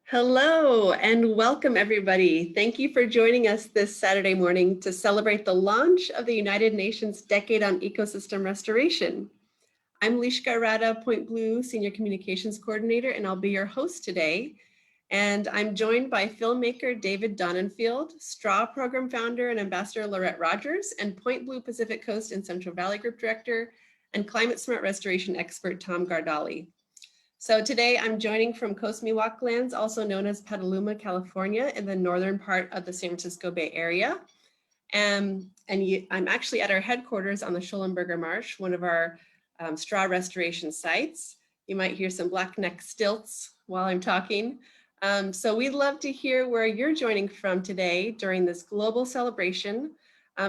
Hello and welcome everybody. Thank you for joining us this Saturday morning to celebrate the launch of the United Nations Decade on Ecosystem Restoration. I'm Lishka Rada, Point Blue Senior Communications Coordinator, and I'll be your host today. And I'm joined by filmmaker David Donnenfield, STRAW Program Founder and Ambassador Laurette Rogers, and Point Blue Pacific Coast and Central Valley Group Director and Climate-Smart Restoration Expert Tom Gardali. So today I'm joining from Coast Miwok lands, also known as Petaluma, California, in the northern part of the San Francisco Bay Area. I'm actually at our headquarters on the Schulenburger Marsh, one of our straw restoration sites. You might hear some blackneck stilts while I'm talking. So we'd love to hear where you're joining from today during this global celebration.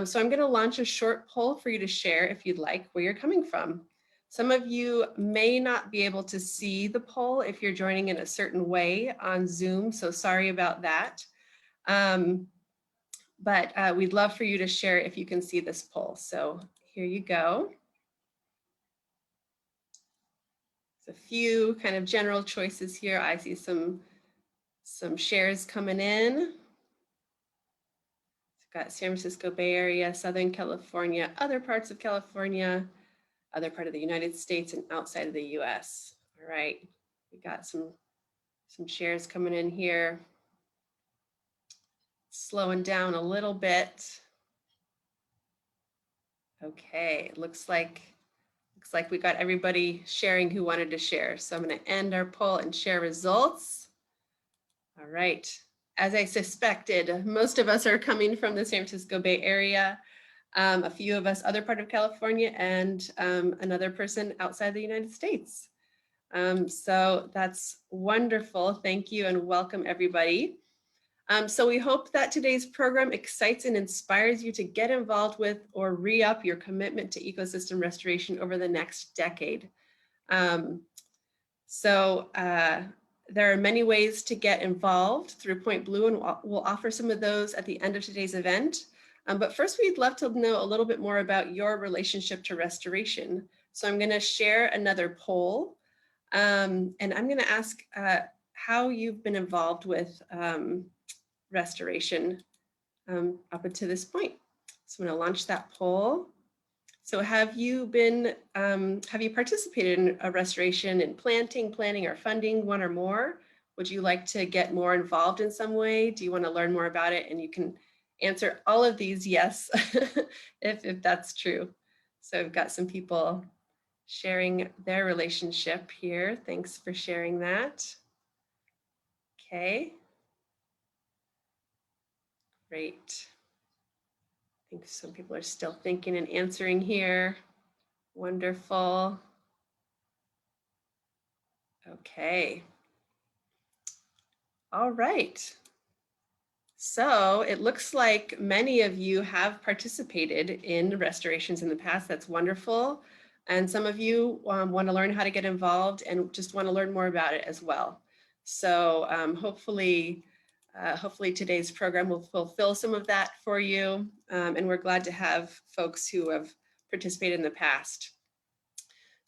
So I'm going to launch a short poll for you to share if you'd like where you're coming from. Some of you may not be able to see the poll if you're joining in a certain way on Zoom, so sorry about that. But we'd love for you to share if you can see this poll. So here you go. There's a few kind of general choices here. I see some shares coming in. We've got San Francisco Bay Area, Southern California, other parts of California, other part of the United States, and outside of the US. All right, we got some shares coming in here. Slowing down a little bit. Okay, looks like we got everybody sharing who wanted to share. So I'm going to end our poll and share results. All right, as I suspected, most of us are coming from the San Francisco Bay Area. A few of us other part of California, and another person outside the United States. So that's wonderful. Thank you and welcome everybody. So we hope that today's program excites and inspires you to get involved with or re-up your commitment to ecosystem restoration over the next decade. There are many ways to get involved through Point Blue, and we'll offer some of those at the end of today's event. But first, we'd love to know a little bit more about your relationship to restoration. So I'm going to share another poll, and I'm going to ask how you've been involved with restoration up until this point. So I'm going to launch that poll. So have you participated in a restoration in planning, or funding, one or more? Would you like to get more involved in some way? Do you want to learn more about it? And you can answer all of these yes, if that's true. So I've got some people sharing their relationship here. Thanks for sharing that. Okay. Great. I think some people are still thinking and answering here. Wonderful. Okay. All right. So it looks like many of you have participated in restorations in the past. That's wonderful. And some of you want to learn how to get involved and just want to learn more about it as well. So hopefully today's program will fulfill some of that for you. And we're glad to have folks who have participated in the past.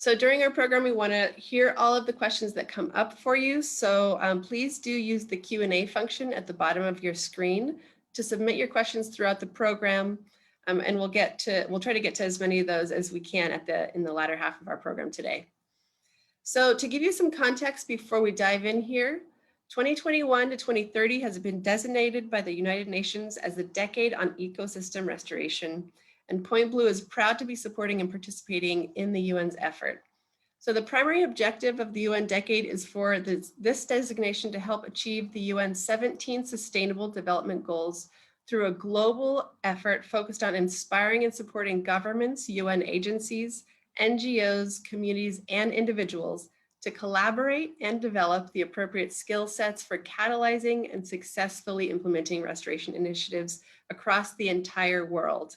So during our program, we want to hear all of the questions that come up for you. So please do use the Q&A function at the bottom of your screen to submit your questions throughout the program. And we'll try to get to as many of those as we can in the latter half of our program today. So to give you some context before we dive in here, 2021 to 2030 has been designated by the United Nations as the Decade on Ecosystem Restoration, and Point Blue is proud to be supporting and participating in the UN's effort. So the primary objective of the UN Decade is for this designation to help achieve the UN's 17 Sustainable Development Goals through a global effort focused on inspiring and supporting governments, UN agencies, NGOs, communities, and individuals to collaborate and develop the appropriate skill sets for catalyzing and successfully implementing restoration initiatives across the entire world.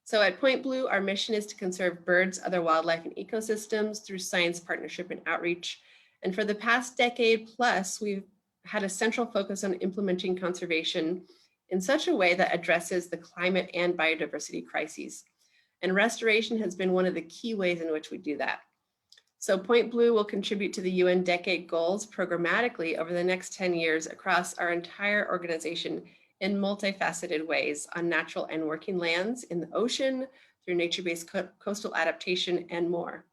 So at Point Blue, our mission is to conserve birds, other wildlife, and ecosystems through science, partnership, and outreach. And for the past decade plus, we've had a central focus on implementing conservation in such a way that addresses the climate and biodiversity crises. And restoration has been one of the key ways in which we do that. So Point Blue will contribute to the UN Decade Goals programmatically over the next 10 years across our entire organization in multifaceted ways on natural and working lands, in the ocean, through nature-based coastal adaptation, and more.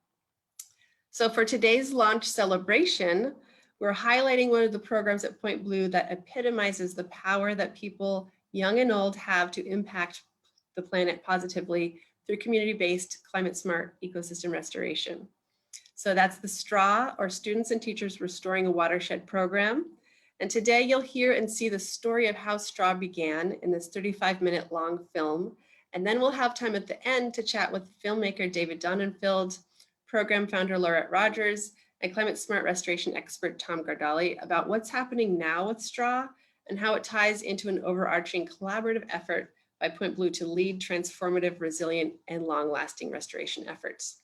So for today's launch celebration, we're highlighting one of the programs at Point Blue that epitomizes the power that people, young and old, have to impact the planet positively through community-based, climate-smart ecosystem restoration. So that's the STRAW, or Students and Teachers Restoring a Watershed program. And today you'll hear and see the story of how STRAW began in this 35-minute long film. And then we'll have time at the end to chat with filmmaker David Donnenfield, program founder Laurette Rogers, and climate-smart restoration expert Tom Gardali about what's happening now with STRAW and how it ties into an overarching collaborative effort by Point Blue to lead transformative, resilient, and long-lasting restoration efforts.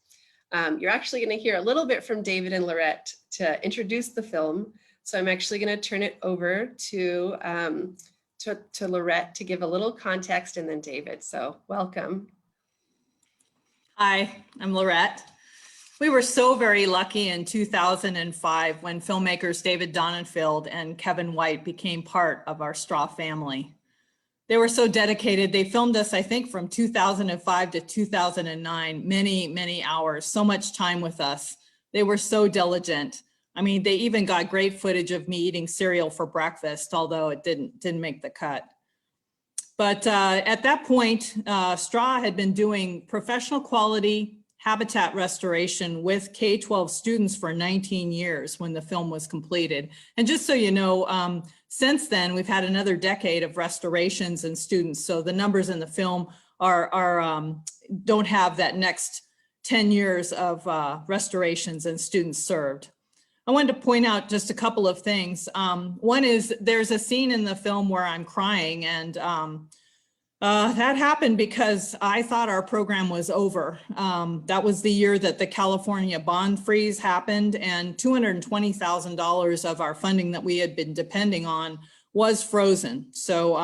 You're actually going to hear a little bit from David and Laurette to introduce the film. So I'm actually going to turn it over to Laurette to give a little context, and then David. So welcome. Hi, I'm Laurette. We were so very lucky in 2005 when filmmakers David Donnenfield and Kevin White became part of our STRAW family. They were so dedicated. They filmed us, I think, from 2005 to 2009, many hours, so much time with us. They were so diligent. I mean, they even got great footage of me eating cereal for breakfast, although it didn't make the cut. But at that point, STRAW had been doing professional quality habitat restoration with K-12 students for 19 years when the film was completed. And just so you know, since then, we've had another decade of restorations and students. So the numbers in the film don't have that next 10 years of restorations and students served. I wanted to point out just a couple of things. One is there's a scene in the film where I'm crying, and that happened because I thought our program was over. That was the year that the California bond freeze happened, and $220,000 of our funding that we had been depending on was frozen. So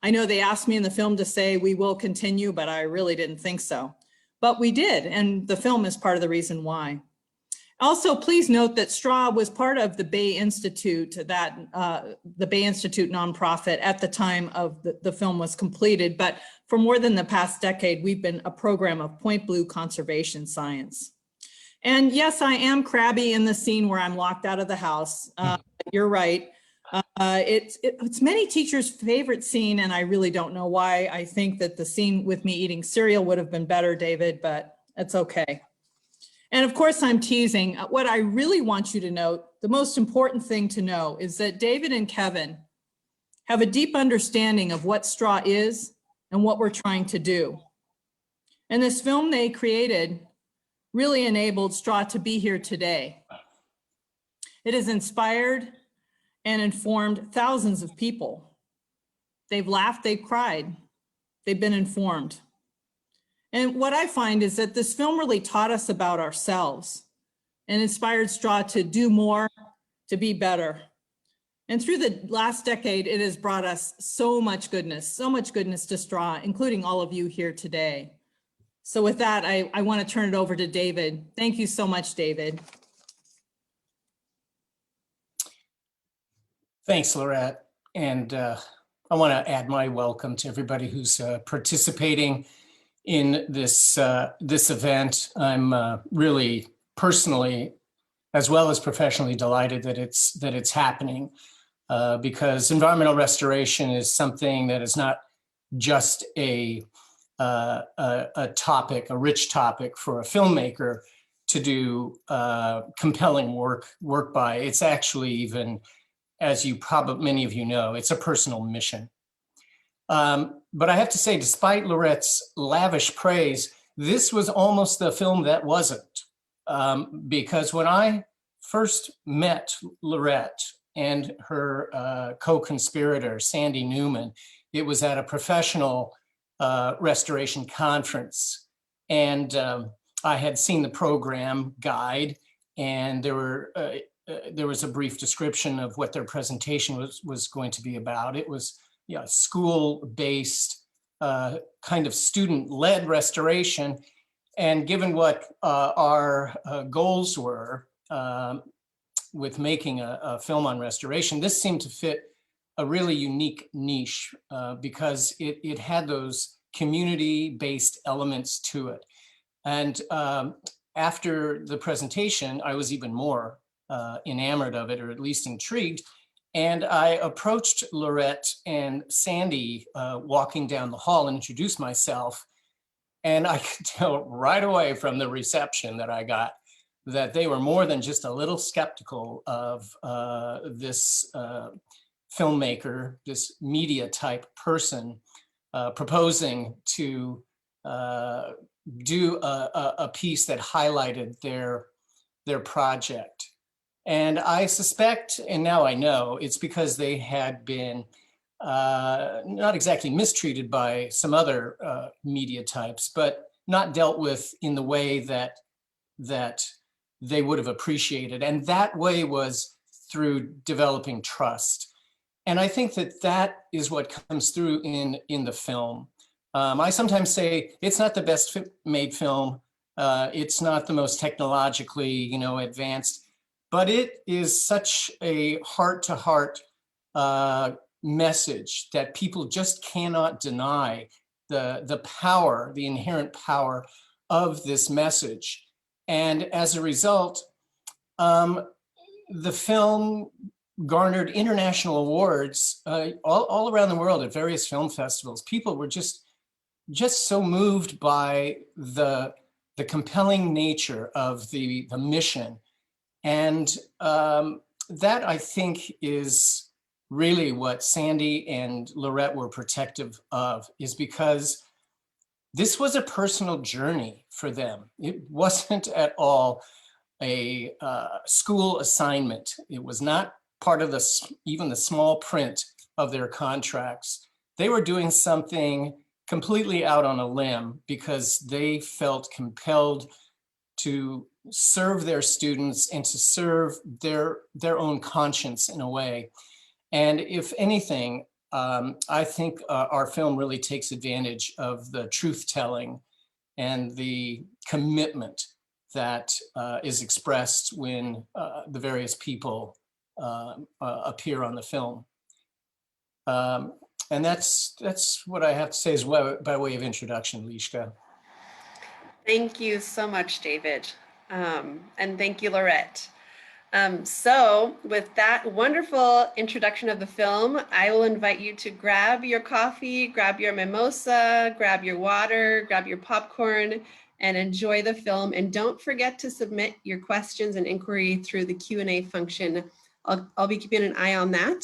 I know they asked me in the film to say we will continue, but I really didn't think so. But we did, and the film is part of the reason why. Also, please note that STRAW was part of the Bay Institute, the Bay Institute nonprofit at the time of the film was completed. But for more than the past decade, we've been a program of Point Blue conservation science. And yes, I am crabby in the scene where I'm locked out of the house. You're right. It's many teachers' favorite scene, and I really don't know why. I think that the scene with me eating cereal would have been better, David, but it's okay. And of course, I'm teasing. What I really want you to note, the most important thing to know, is that David and Kevin have a deep understanding of what STRAW is and what we're trying to do. And this film they created really enabled STRAW to be here today. It has inspired and informed thousands of people. They've laughed, they've cried, they've been informed. And what I find is that this film really taught us about ourselves and inspired STRAW to do more, to be better. And through the last decade, it has brought us so much goodness to STRAW, including all of you here today. So with that, I want to turn it over to David. Thank you so much, David. Thanks, Laurette. And I want to add my welcome to everybody who's participating in this event. I'm really personally, as well as professionally, delighted that it's happening because environmental restoration is something that is not just a topic, a rich topic for a filmmaker to do compelling work by. It's actually even, as many of you know, it's a personal mission. But I have to say, despite Laurette's lavish praise, this was almost the film that wasn't. Because when I first met Laurette and her co-conspirator, Sandy Newman, it was at a professional restoration conference. And I had seen the program guide, and there was a brief description of what their presentation was going to be about. It was school-based kind of student-led restoration. And given what our goals were with making a film on restoration, this seemed to fit a really unique niche because it had those community-based elements to it. And after the presentation, I was even more enamored of it, or at least intrigued. And I approached Laurette and Sandy walking down the hall and introduced myself. And I could tell right away from the reception that I got that they were more than just a little skeptical of this filmmaker, this media type person proposing to do a piece that highlighted their project. And I suspect, and now I know, it's because they had been not exactly mistreated by some other media types, but not dealt with in the way that they would have appreciated. And that way was through developing trust. And I think that is what comes through in the film. I sometimes say it's not the best made film. It's not the most technologically, advanced, but it is such a heart-to-heart message that people just cannot deny the power, the inherent power of this message. And as a result, the film garnered international awards all around the world at various film festivals. People were just so moved by the compelling nature of the mission. And that, I think, is really what Sandy and Laurette were protective of, is because this was a personal journey for them. It wasn't at all a school assignment. It was not part of even the small print of their contracts. They were doing something completely out on a limb because they felt compelled to serve their students and to serve their own conscience in a way. And if anything, I think our film really takes advantage of the truth-telling and the commitment that is expressed when the various people appear on the film. And that's what I have to say as well by way of introduction, Lishka. Thank you so much, David. And thank you, Laurette. So with that wonderful introduction of the film, I will invite you to grab your coffee, grab your mimosa, grab your water, grab your popcorn, and enjoy the film. And don't forget to submit your questions and inquiry through the Q&A function. I'll be keeping an eye on that.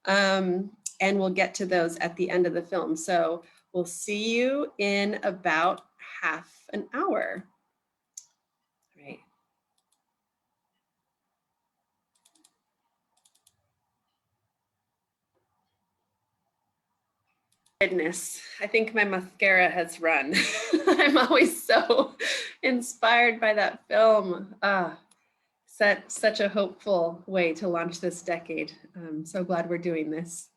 And we'll get to those at the end of the film. So we'll see you in about half an hour. All right. Goodness, I think my mascara has run. I'm always so inspired by that film. Such a hopeful way to launch this decade. I'm so glad we're doing this.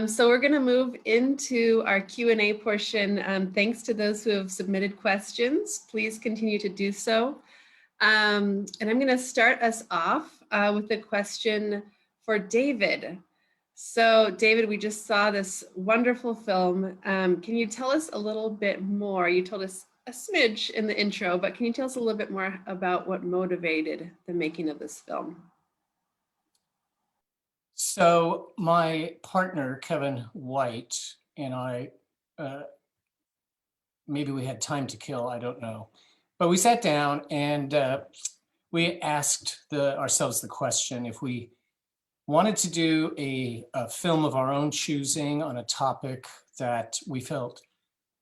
So we're going to move into our Q&A portion. Thanks to those who have submitted questions. Please continue to do so. And I'm going to start us off with a question for David. So David, we just saw this wonderful film. Can you tell us a little bit more? You told us a smidge in the intro, but can you tell us a little bit more about what motivated the making of this film? So my partner, Kevin White, and I, maybe we had time to kill, I don't know. But we sat down and we asked ourselves the question if we wanted to do a film of our own choosing on a topic that we felt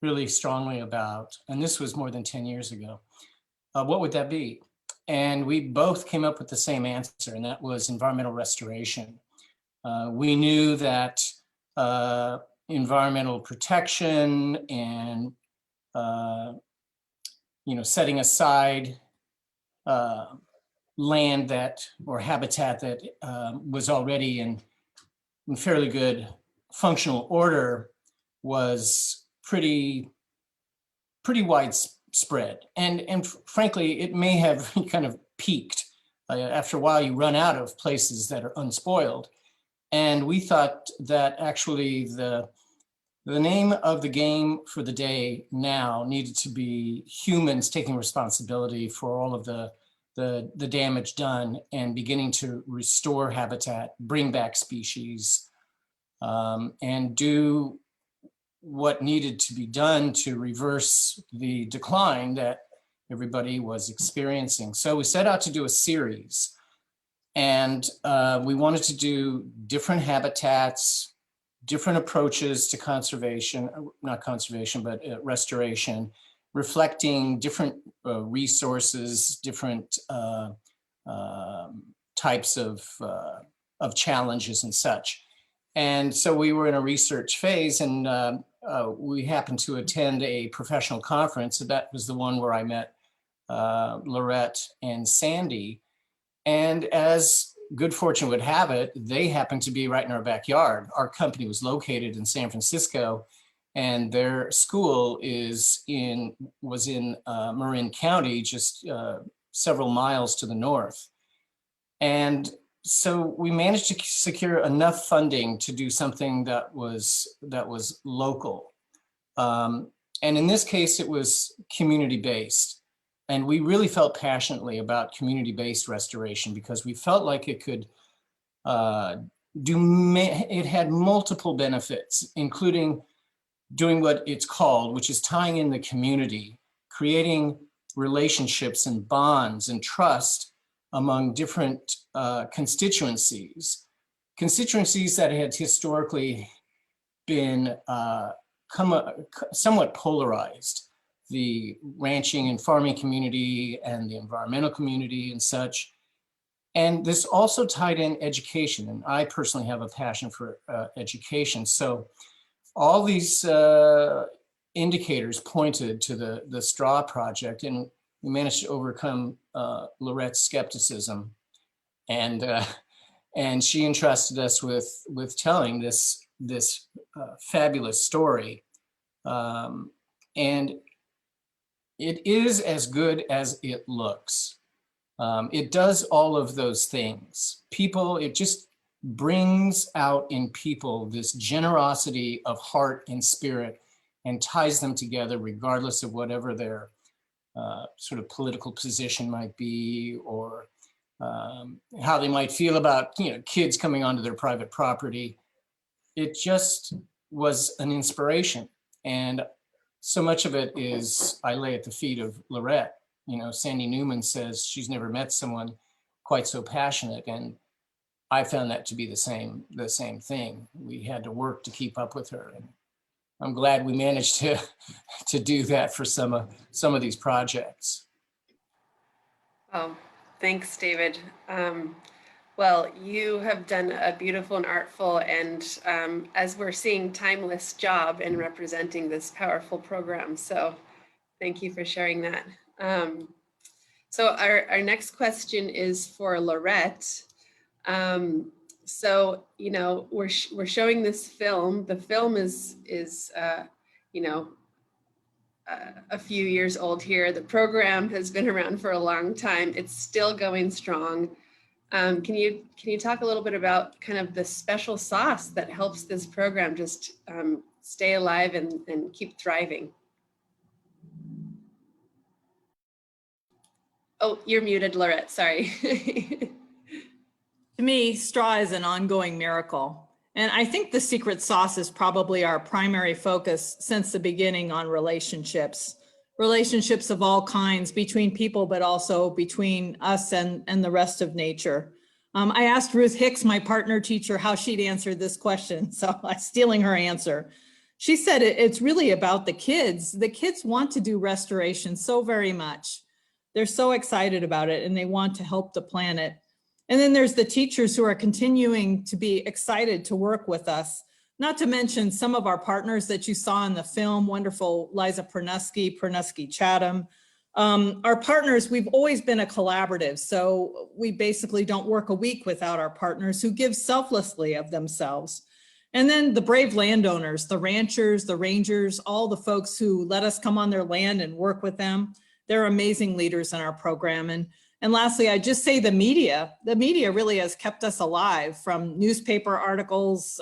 really strongly about, and this was more than 10 years ago, what would that be? And we both came up with the same answer, and that was environmental restoration. We knew that environmental protection and setting aside land that, or habitat that was already in fairly good functional order was pretty spread. And frankly, it may have kind of peaked. After a while, you run out of places that are unspoiled. And we thought that actually the name of the game for the day now needed to be humans taking responsibility for all of the damage done and beginning to restore habitat, bring back species, and do what needed to be done to reverse the decline that everybody was experiencing. So we set out to do a series, and we wanted to do different habitats, different approaches to conservation, not conservation, but restoration, reflecting different resources, different types of challenges and such. And so we were in a research phase, and we happened to attend a professional conference. So that was the one where I met Laurette and Sandy. And as good fortune would have it, they happened to be right in our backyard. Our company was located in San Francisco, and their school was in Marin County, just several miles to the north. And so we managed to secure enough funding to do something that was local. And in this case, it was community-based. And we really felt passionately about community-based restoration because we felt like it could it had multiple benefits, including doing what it's called, which is tying in the community, creating relationships and bonds and trust among different constituencies that had historically been somewhat polarized. The ranching and farming community and the environmental community and such. And this also tied in education. And I personally have a passion for education. So all these indicators pointed to the Straw Project, and we managed to overcome Laurette's skepticism. And she entrusted us with telling this fabulous story. And it is as good as it looks. It does all of those things. It just brings out in people this generosity of heart and spirit and ties them together regardless of whatever their sort of political position might be, or how they might feel about kids coming onto their private property. It just was an inspiration. And so much of it is I lay at the feet of Laurette. Sandy Newman says she's never met someone quite so passionate, and I found that to be the same thing. We had to work to keep up with her, and I'm glad we managed to do that for some of these projects. Oh, thanks, David. Well, you have done a beautiful and artful and, as we're seeing, timeless job in representing this powerful program. So thank you for sharing that. So our next question is for Laurette. So, we're showing this film. The film is a few years old here. The program has been around for a long time. It's still going strong. Can you talk a little bit about kind of the special sauce that helps this program just stay alive and keep thriving? Oh, you're muted, Laurette, sorry. To me, straw is an ongoing miracle. And I think the secret sauce is probably our primary focus since the beginning on relationships of all kinds between people, but also between us and the rest of nature. I asked Ruth Hicks, my partner teacher, how she'd answer this question. So I'm stealing her answer. She said it's really about the kids. The kids want to do restoration so very much. They're so excited about it and they want to help the planet. And then there's the teachers who are continuing to be excited to work with us, not to mention some of our partners that you saw in the film, wonderful Liza Pernuski Chatham. Our partners, we've always been a collaborative, so we basically don't work a week without our partners who give selflessly of themselves. And then the brave landowners, the ranchers, the rangers, all the folks who let us come on their land and work with them. They're amazing leaders in our program. And lastly, I just say the media. The media really has kept us alive, from newspaper articles,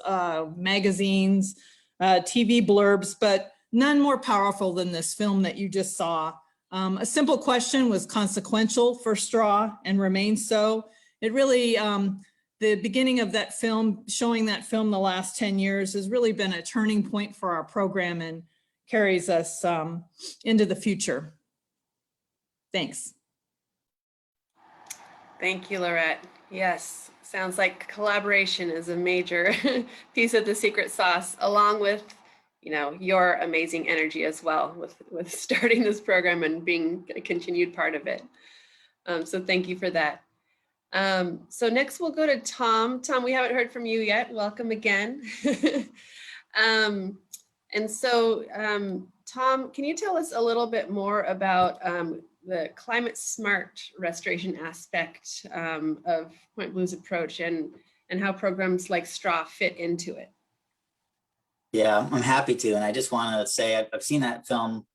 magazines, TV blurbs, but none more powerful than this film that you just saw. A simple question was consequential for Straw and remains so. It really, the beginning of that film, showing that film the last 10 years has really been a turning point for our program and carries us into the future. Thanks. Thank you, Laurette. Yes, sounds like collaboration is a major piece of the secret sauce, along with, you know, your amazing energy as well with starting this program and being a continued part of it. So thank you for that. So next we'll go to Tom. Tom, we haven't heard from you yet. Welcome again. And so, Tom, can you tell us a little bit more about the climate smart restoration aspect of Point Blue's approach and how programs like Straw fit into it? Yeah, I'm happy to. And I just want to say I've seen that film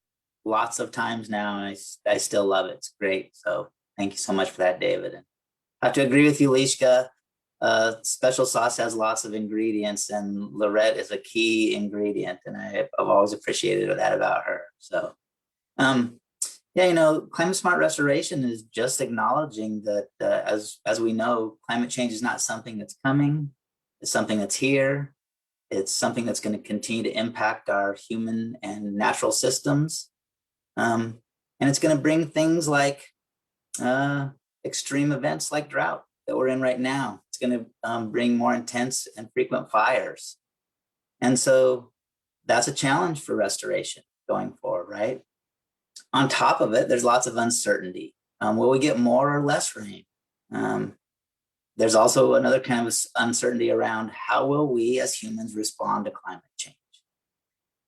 lots of times now, and I still love it. It's great. So thank you so much for that, David. And I have to agree with you, Lishka. Special sauce has lots of ingredients, and Laurette is a key ingredient, and I've always appreciated that about her. So, yeah, you know, climate smart restoration is just acknowledging that as we know, climate change is not something that's coming; it's something that's here. It's something that's going to continue to impact our human and natural systems, and it's going to bring things like extreme events like drought that we're in right now. It's going to bring more intense and frequent fires. And so that's a challenge for restoration going forward, right? On top of it, there's lots of uncertainty. Will we get more or less rain? There's also another kind of uncertainty around how will we as humans respond to climate change?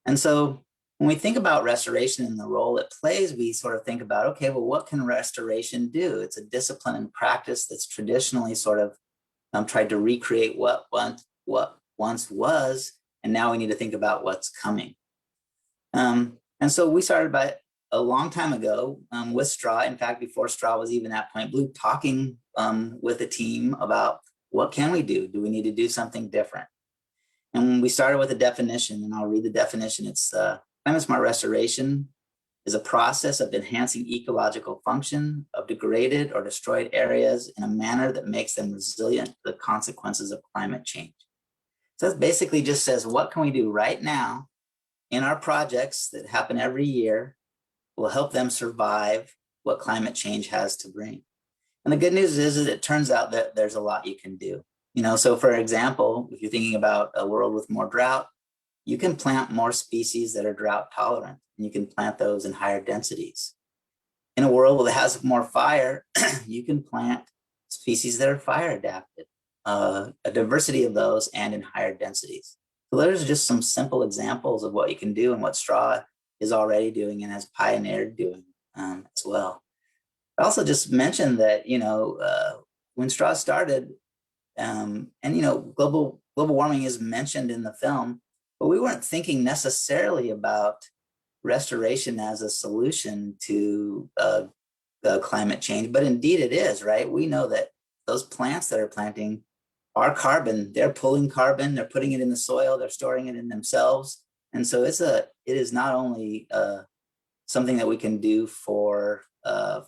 And so when we think about restoration and the role it plays, we sort of think about, okay, well, what can restoration do? It's a discipline and practice that's traditionally sort of tried to recreate what once was, and now we need to think about what's coming. And so we started by a long time ago with Straw. In fact, before Straw was even at Point Blue, talking with a team about what can we do? Do we need to do something different? And we started with a definition, and I'll read the definition. It's climate smart restoration is a process of enhancing ecological function of degraded or destroyed areas in a manner that makes them resilient to the consequences of climate change. So that basically just says, what can we do right now in our projects that happen every year will help them survive what climate change has to bring. And the good news is that it turns out that there's a lot you can do. You know, so for example, if you're thinking about a world with more drought, you can plant more species that are drought tolerant, and you can plant those in higher densities. In a world that has more fire, you can plant species that are fire adapted, a diversity of those, and in higher densities. So there's just some simple examples of what you can do and what Straw is already doing and has pioneered doing as well. I also just mentioned that, you know, when Straw started, and, you know, global warming is mentioned in the film, but we weren't thinking necessarily about restoration as a solution to climate change, but indeed it is, right? We know that those plants that are planting are carbon. They're pulling carbon, they're putting it in the soil, they're storing it in themselves. And so it is not only something that we can do for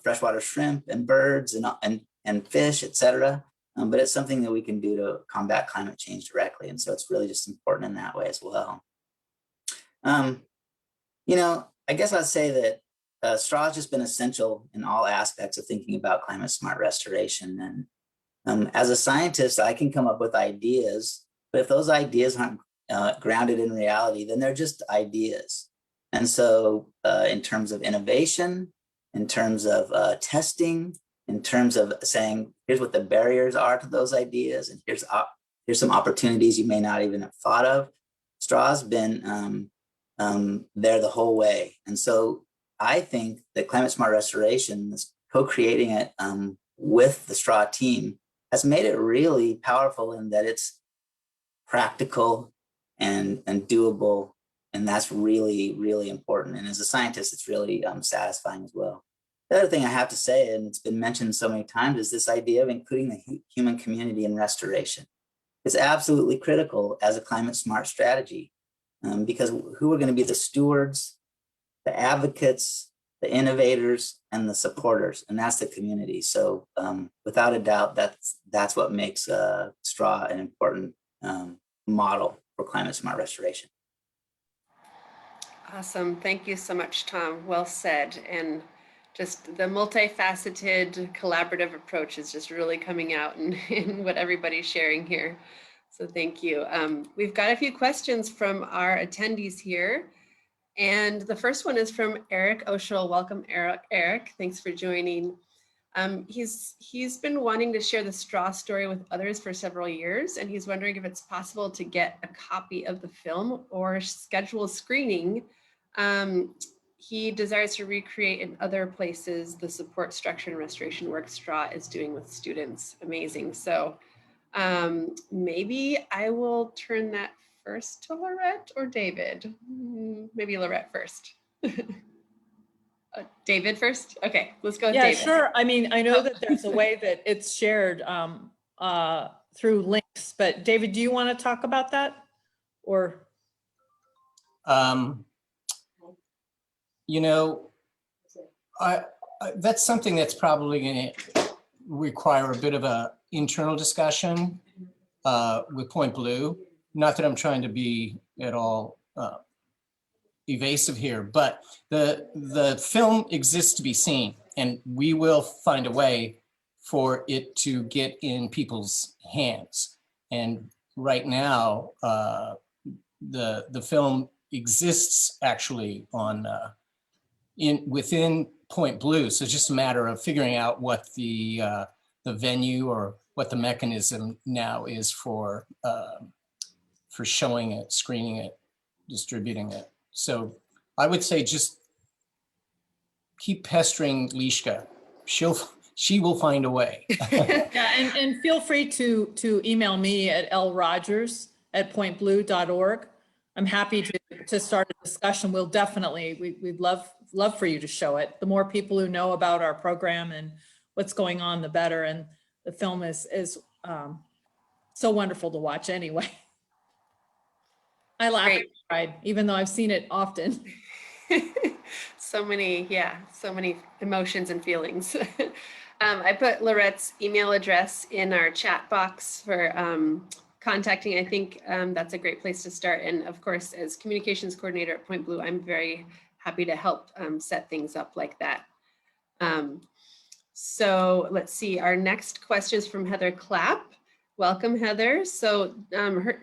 freshwater shrimp and birds and fish, et cetera, but it's something that we can do to combat climate change directly. And so it's really just important in that way as well. You know, I guess I'd say that Straw has just been essential in all aspects of thinking about climate smart restoration. And as a scientist, I can come up with ideas, but if those ideas aren't grounded in reality, then they're just ideas. And so in terms of innovation, in terms of testing, in terms of saying, here's what the barriers are to those ideas, and here's some opportunities you may not even have thought of, Straw's been there the whole way. And so I think that climate smart restoration, this co-creating it with the Straw team, has made it really powerful in that it's practical, and doable. And that's really, really important. And as a scientist, it's really satisfying as well. The other thing I have to say, and it's been mentioned so many times, is this idea of including the human community in restoration. It's absolutely critical as a climate smart strategy, because who are going to be the stewards, the advocates, the innovators, and the supporters, and that's the community. So without a doubt, that's what makes straw an important model for climate smart restoration. Awesome. Thank you so much, Tom. Well said. And just the multifaceted collaborative approach is just really coming out in what everybody's sharing here. So thank you. We've got a few questions from our attendees here. And the first one is from Eric Oshel. Welcome, Eric. Thanks for joining. He's been wanting to share the straw story with others for several years, and he's wondering if it's possible to get a copy of the film or schedule a screening. He desires to recreate in other places the support structure and restoration work straw is doing with students. Amazing. So maybe I will turn that first to Laurette or David. Maybe Laurette first. David first? Okay, let's go with Yeah, David. sure. I mean, I know that there's a way that it's shared through links, but David, do you want to talk about that? Or You know, that's something that's probably going to require a bit of a internal discussion with Point Blue. Not that I'm trying to be at all evasive here, but the film exists to be seen, and we will find a way for it to get in people's hands. And right now, the film exists actually on within Point Blue. So it's just a matter of figuring out what the venue or what the mechanism now is for showing it, screening it, distributing it. So I would say just keep pestering Lishka. She will find a way. yeah, and feel free to email me at lrogers@pointblue.org. I'm happy to start a discussion. We'll definitely, we'd love for you to show it. The more people who know about our program and what's going on, the better. And the film is so wonderful to watch anyway. I laughed and cried, even though I've seen it often. So many emotions and feelings. I put Laurette's email address in our chat box for contacting. I think that's a great place to start. And of course, as communications coordinator at Point Blue, I'm very happy to help set things up like that. So let's see, our next question is from Heather Clapp. Welcome, Heather. So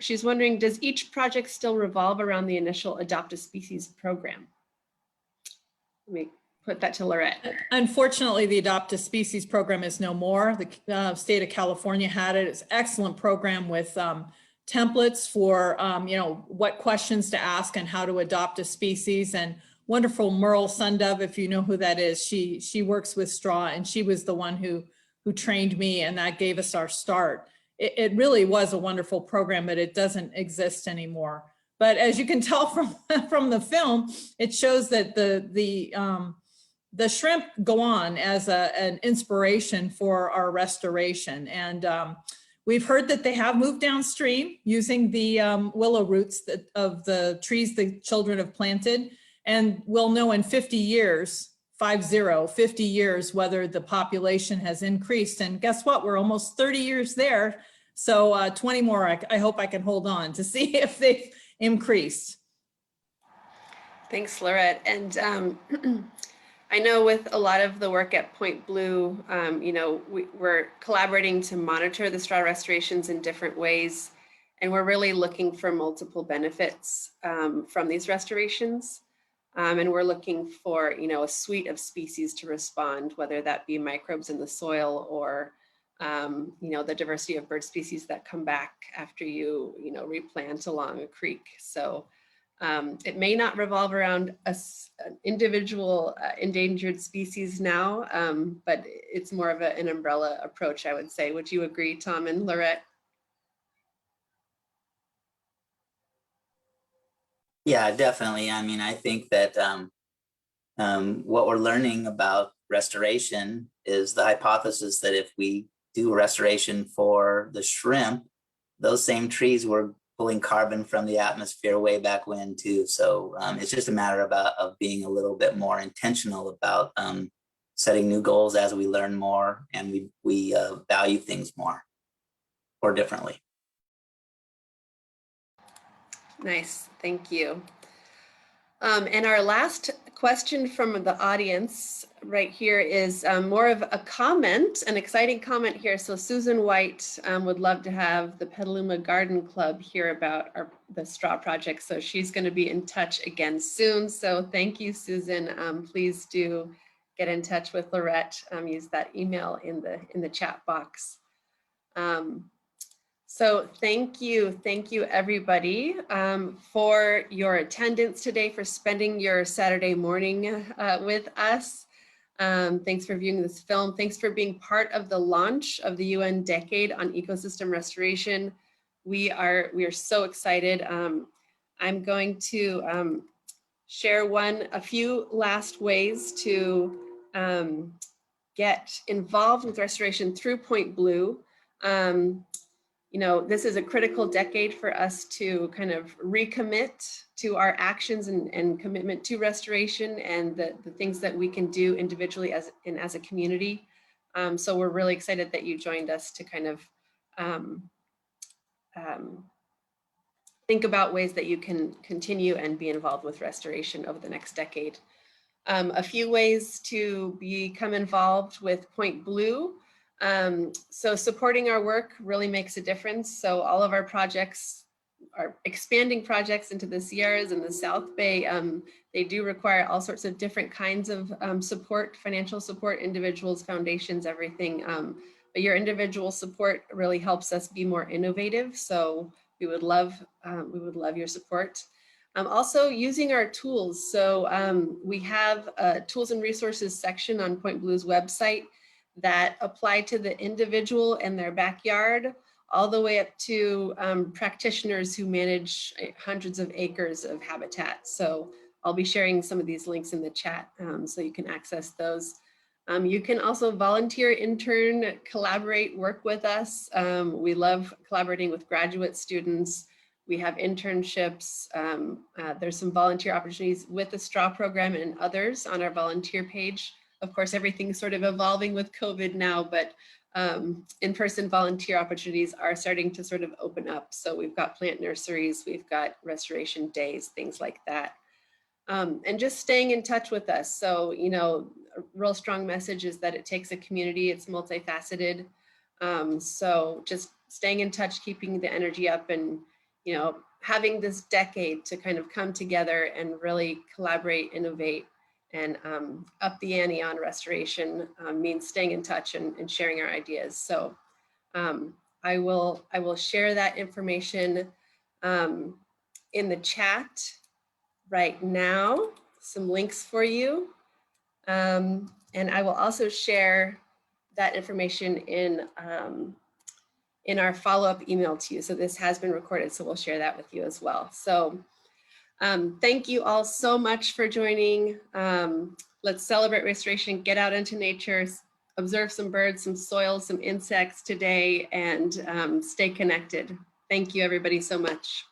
she's wondering, does each project still revolve around the initial Adopt a Species program? Let me put that to Laurette. Unfortunately, the Adopt a Species program is no more. The state of California had it. It's an excellent program with templates for, what questions to ask and how to adopt a species. And wonderful Merle Sundove, if you know who that is, she works with straw, and she was the one who trained me, and that gave us our start. It really was a wonderful program, but it doesn't exist anymore. But as you can tell from the film, it shows that the shrimp go on as an inspiration for our restoration. And we've heard that they have moved downstream using the willow roots of the trees the children have planted. And we'll know in 50 years, 50 years, whether the population has increased. And guess what? We're almost 30 years there. So 20 more, I hope I can hold on to see if they've increased. Thanks, Laurette. And I know with a lot of the work at Point Blue, we're collaborating to monitor the straw restorations in different ways. And we're really looking for multiple benefits from these restorations. And we're looking for, a suite of species to respond, whether that be microbes in the soil or, the diversity of bird species that come back after you, replant along a creek. So it may not revolve around an individual endangered species now, but it's more of an umbrella approach, I would say. Would you agree, Tom and Laurette? Yeah, definitely. I mean, I think that what we're learning about restoration is the hypothesis that if we do restoration for the shrimp, those same trees were pulling carbon from the atmosphere way back when too. So it's just a matter of being a little bit more intentional about setting new goals as we learn more and we value things more or differently. Nice, thank you. And our last question from the audience right here is more of a comment, an exciting comment here. So Susan White would love to have the Petaluma Garden Club hear about the straw project. So she's going to be in touch again soon. So thank you, Susan. Please do get in touch with Laurette. Use that email in the chat box. So thank you everybody for your attendance today, for spending your Saturday morning with us. Thanks for viewing this film. Thanks for being part of the launch of the UN Decade on Ecosystem Restoration. We are so excited. I'm going to share a few last ways to get involved with restoration through Point Blue. You know, this is a critical decade for us to kind of recommit to our actions and commitment to restoration and the things that we can do individually as a community. So we're really excited that you joined us to kind of think about ways that you can continue and be involved with restoration over the next decade. A few ways to become involved with Point Blue. So supporting our work really makes a difference. So all of our projects, our expanding projects into the Sierras and the South Bay, they do require all sorts of different kinds of support, financial support, individuals, foundations, everything. But your individual support really helps us be more innovative. So we would love your support. Also using our tools. So we have a tools and resources section on Point Blue's website that apply to the individual and their backyard, all the way up to practitioners who manage hundreds of acres of habitat. So I'll be sharing some of these links in the chat so you can access those. You can also volunteer, intern, collaborate, work with us. We love collaborating with graduate students. We have internships. There's some volunteer opportunities with the STRAW program and others on our volunteer page. Of course, everything's sort of evolving with COVID now, but in-person volunteer opportunities are starting to sort of open up. So we've got plant nurseries, we've got restoration days, things like that. And just staying in touch with us. So, you know, a real strong message is that it takes a community, it's multifaceted. So just staying in touch, keeping the energy up, and, you know, having this decade to kind of come together and really collaborate, innovate, and up the ante on restoration means staying in touch and sharing our ideas. So I will share that information in the chat right now, some links for you. And I will also share that information in our follow-up email to you. So this has been recorded, so we'll share that with you as well. So thank you all so much for joining. Let's celebrate restoration, get out into nature, observe some birds, some soil, some insects today, and stay connected. Thank you everybody so much.